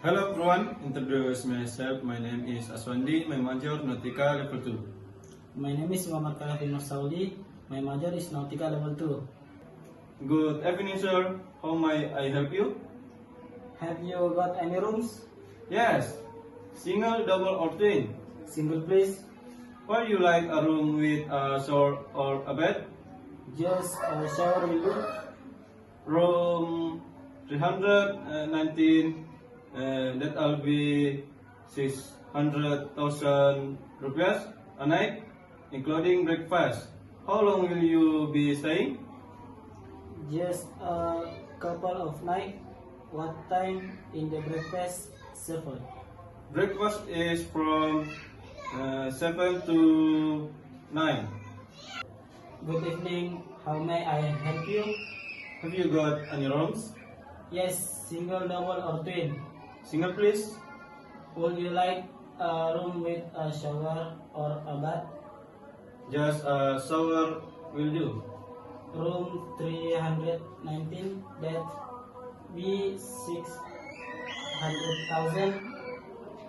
Hello everyone, introduce myself. My name is Aswandi, my major Nautica level 2. My name is Muhammad Kalafin Saudi. My major is Nautica Level 2. Good evening sir, how may I help you? Have you got any rooms? Yes, single, double or twin? Single please. Would you like a room with a shower or a bed? Just a shower will do. Room 319, that'll be 600,000 rupees a night, including breakfast. How long will you be staying? Just a couple of nights. What time in the breakfast served? Breakfast is from 7 to 9. Good evening. How may I help you? Have you got any rooms? Yes, single, double or twin. Single please. Would you like a room with a shower or a bath? Just a shower will do. Room 319, that be 600,000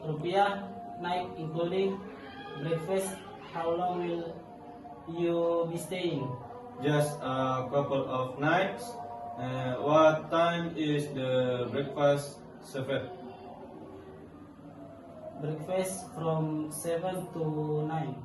rupiah night including breakfast. How long will you be staying? Just a couple of nights. What time is the breakfast served? Breakfast from 7 to 9.